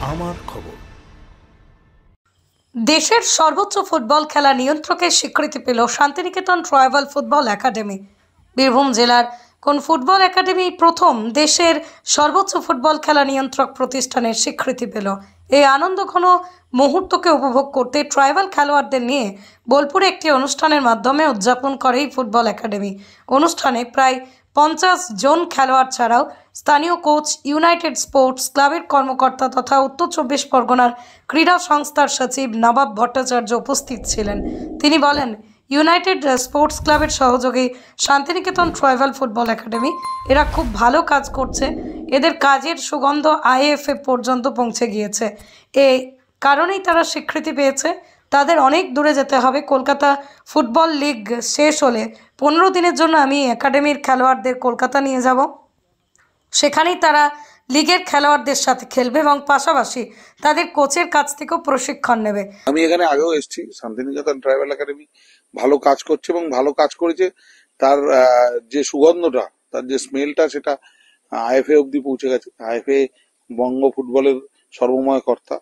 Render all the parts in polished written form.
আমার খবর। দেশের সর্বোচ্চ ফুটবল খেলা নিয়ন্ত্রকের স্বীকৃতি পেল Santiniketan tribal football academy. Birbhum জেলার কোন ফুটবল একাডেমি প্রথম দেশের সর্বোচ্চ ফুটবল খেলা নিয়ন্ত্রক প্রতিষ্ঠানের স্বীকৃতি পেল? এই আনন্দঘন মুহূর্তকে উপভোগ করতে ট্রাইবাল খেলোয়াড়দের নিয়ে বোলপুরে একটি অনুষ্ঠানের মাধ্যমে উদযাপন করে এই ফুটবল একাডেমি। অনুষ্ঠানে প্রায় 50 জন খেলোয়াড় ছাড়াও স্থানীয় কোচ, ইউনাইটেড স্পোর্টস ক্লাবের কর্মকর্তা তথা উত্তর 24 পরগনার ক্রীড়া সংস্থার সচিব নবাব ভট্টাচার্য উপস্থিত ছিলেন। তিনি বলেন, ইউনাইটেড স্পোর্টস ক্লাবের সহযোগে শান্তিনিকেতন ট্রাইবাল ফুটবল একাডেমি এরা খুব ভালো কাজ করছে। এদের কাজের সুগন্ধ আইএফএ পর্যন্ত পৌঁছে গিয়েছে। এই কারণেই তারা স্বীকৃতি পেয়েছে। তাদের অনেক দূরে যেতে হবে। কলকাতা ফুটবল লিগ শেষ হলে 15 দিনের জন্য আমি একাডেমির খেলোয়াড়দের কলকাতা নিয়ে যাব। সেখানেই তারা লিগের খেলোয়াড়দের সাথে খেলবে এবং পাশাপাশি তাদের কোচের কাছ থেকেও প্রশিক্ষণ নেবে। আমি এখানে আগেও এসেছি। শান্তিনিকেতন ট্রাইবাল একাডেমি ভালো কাজ করছে এবং ভালো কাজ করেছে। তার যে সুগন্ধটা, তার যে স্মেলটা, সেটা আইএফএ অব্দি পৌঁছে গেছে। আইএফএ বঙ্গ ফুটবলের সর্বময় কর্তা,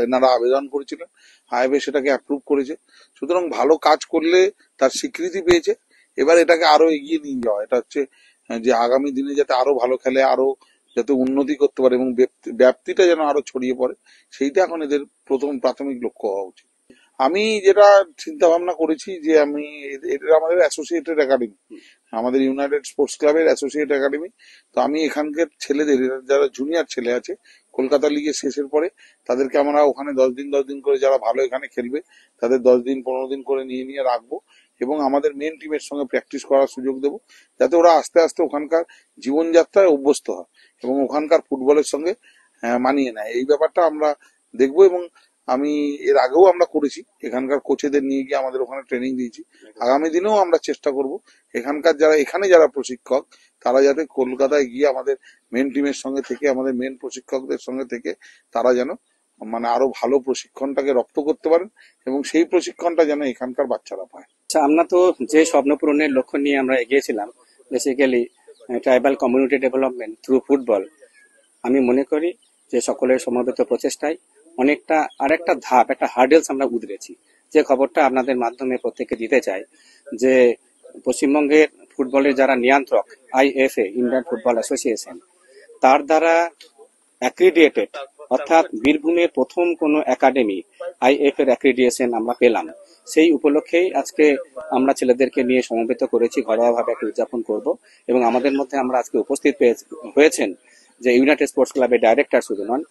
এনারা আবেদন করেছিলেন, আইএফএ সেটাকে অ্যাপ্রুভ করেছে। সুতরাং ভালো কাজ করলে তার স্বীকৃতি পেয়েছে। এবার এটাকে আরো এগিয়ে নিয়ে যাওয়া, এটা হচ্ছে যে আগামী দিনে যাতে আরো ভালো খেলে, আরো যাতে উন্নতি করতে পারে এবং ব্যাপ্তিটা যেন আরো ছড়িয়ে পড়ে, সেইটা এখন এদের প্রাথমিক লক্ষ্য হওয়া উচিত। আমি যেটা চিন্তা ভাবনা করেছি যে এটা আমাদের অ্যাসোসিয়েটেড একাডেমি, আমাদের ইউনাইটেড স্পোর্টস ক্লাবের অ্যাসোসিয়েট একাডেমি। তো আমি এখানকার ছেলেদের, যারা জুনিয়র ছেলে আছে, কলকাতা লিগের শেষের পরে তাদেরকে আমরা ওখানে 10 দিন করে, যারা ভালো এখানে খেলবে তাদের 10 দিন 15 দিন করে নিয়ে রাখবো এবং আমাদের মেন টিমের সঙ্গে প্র্যাকটিস করার সুযোগ দেবো, যাতে ওরা আস্তে আস্তে ওখানকার জীবনযাত্রায় অভ্যস্ত হয় এবং ওখানকার ফুটবলের সঙ্গে মানিয়ে নেয়। এই ব্যাপারটা আমরা দেখবো এবং আমি এর আগেও আমরা করেছি, এখানকার কোচেদের নিয়ে গিয়ে আমাদের ওখানে ট্রেনিং দিয়েছি। আগামী দিনেও আমরা চেষ্টা করব এখানকার যারা প্রশিক্ষক, তারা যাতে কলকাতায় গিয়ে আমাদের মেন টিমের সঙ্গে থেকে, আমাদের মেন প্রশিক্ষকদের সঙ্গে থেকে তারা যেন আরো ভালো প্রশিক্ষণটাকে রপ্ত করতে পারেন এবং সেই প্রশিক্ষণটা যেন এখানকার বাচ্চারা পায়। আচ্ছা, আমরা তো যে স্বপ্ন পূরণের লক্ষ্য নিয়ে আমরা এগিয়েছিলাম, basically tribal community development through football, আমি মনে করি যে সকলের সমবেত প্রচেষ্টায় অনেকটা আরেকটা ধাপ, একটা হার্ডেলস আমরা উতরেছি। যে খবরটা আপনাদের মাধ্যমে প্রত্যেককে দিতে চাই যে পশ্চিমবঙ্গের ফুটবলের যারা নিয়ন্ত্রক, আইএফএ, ইন্ডিয়ান ফুটবল অ্যাসোসিয়েশন, তার দ্বারা অ্যাক্রিডিয়েটেড, অর্থাৎ বীরভূমের প্রথম কোনো একাডেমি আইএফএ অ্যাক্রিডিয়েশন আমরা পেলাম। সেই উপলক্ষেই আজকে আমরা ছেলেদেরকে নিয়ে সমবেত করেছি, ঘরোয়াভাবে একটা উদযাপন করব এবং আমাদের মধ্যে আমরা আজকে উপস্থিত হয়েছেন যে ইউনাইটেড স্পোর্টস ক্লাবের ডাইরেক্টর শুধু নন,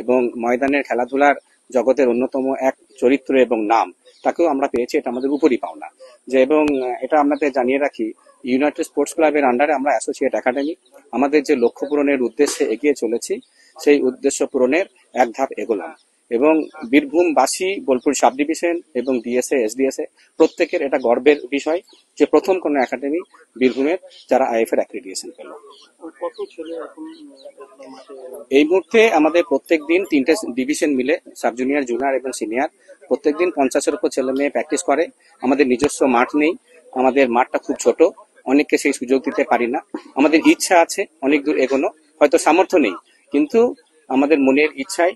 এবং ময়দানের খেলাধুলার জগতের অন্যতম এক চরিত্র এবং নাম, তাকেও আমরা পেয়েছি। এটা আমাদের উপরই পাওনা। যে এবং এটা আপনাদের জানিয়ে রাখি, ইউনাইটেড স্পোর্টস ক্লাবের আন্ডারে আমরা অ্যাসোসিয়েট একাডেমি, আমাদের যে লক্ষ্য পূরণের উদ্দেশ্যে এগিয়ে চলেছি, সেই উদ্দেশ্য পূরণের এক ধাপ এগোলাম এবং বীরভূমবাসী, বোলপুর সাব ডিভিশন এবং ডিএসএ, এসডিএসএ প্রত্যেকের এটা গর্বের বিষয় যে প্রথম কোনো একাডেমি বীরভূমের যারা আইএফএ অ্যাক্রিডিয়েশন পেল। এই মুহূর্তে আমাদের প্রত্যেক দিন 3টে ডিভিশন মিলে, সাব জুনিয়র, জুনিয়র এবং সিনিয়র, প্রত্যেক দিন 50-এর উপর ছেলে মেয়ে প্র্যাকটিস করে। আমাদের নিজস্ব মাঠ নেই, আমাদের মাঠটা খুব ছোট, অনেককে সেই সুযোগ দিতে পারি না। আমাদের ইচ্ছা আছে অনেক দূর এগোনো, হয়তো সামর্থ্য নেই, কিন্তু আমাদের মনের ইচ্ছায়,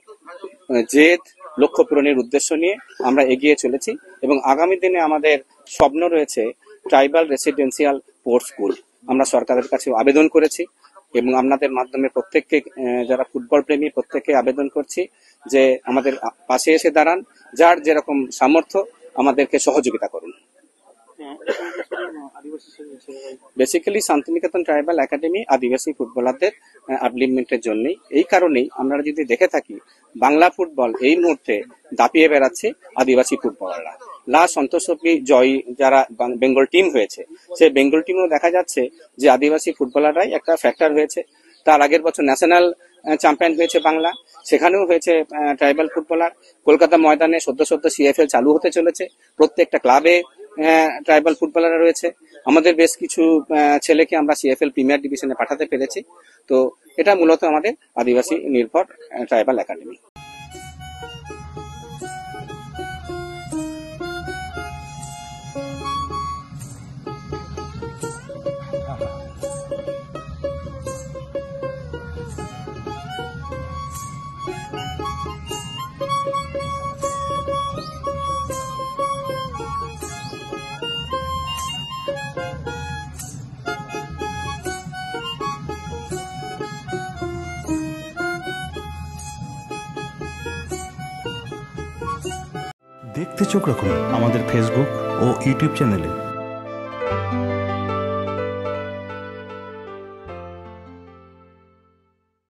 জেদ, লক্ষ্য পূরণের উদ্দেশ্য নিয়ে আমরা এগিয়ে চলেছি এবং আগামী দিনে আমাদের স্বপ্ন রয়েছে ট্রাইবাল রেসিডেন্সিয়াল স্পোর্টস স্কুল। আমরা সরকারের কাছে আবেদন করেছি এবং আপনাদের মাধ্যমে প্রত্যেককে, যারা ফুটবল প্রেমী, প্রত্যেককে আবেদন করছি যে আমাদের পাশে এসে দাঁড়ান, যার যেরকম সামর্থ্য আমাদেরকে সহযোগিতা করুন। বেসিক্যালি শান্তিনিকেতন ট্রাইবাল একাডেমি আদিবাসী ফুটবলারদের আপলিফমেন্টের জন্যই। এই কারণেই আমরা যদি দেখে থাকি, বাংলা ফুটবল এই মুহূর্তে দাপিয়ে বেড়াচ্ছে আদিবাসী ফুটবলাররা। লাস্ট সন্তোষী জয় যারা বেঙ্গল টিম হয়েছে, সেই বেঙ্গল টিমেও দেখা যাচ্ছে যে আদিবাসী ফুটবলাররাই একটা ফ্যাক্টর হয়েছে। তার আগের বছর ন্যাশনাল চ্যাম্পিয়ন হয়েছে বাংলা, সেখানেও হয়েছে ট্রাইবাল ফুটবলার। কলকাতা ময়দানে সদ্য সিএফএল চালু হতে চলেছে, প্রত্যেকটা ক্লাবে ট্রাইবাল ফুটবলাররা রয়েছে। আমাদের বেশ কিছু ছেলেকে আমরা সিএফএল প্রিমিয়ার ডিভিশনে পাঠাতে পেরেছি। তো এটা মূলত আমাদের আদিবাসী নির্ভর ট্রাইবাল একাডেমি। দেখতে চোখ রাখুন আমাদের ফেসবুক ও ইউটিউব চ্যানেলে।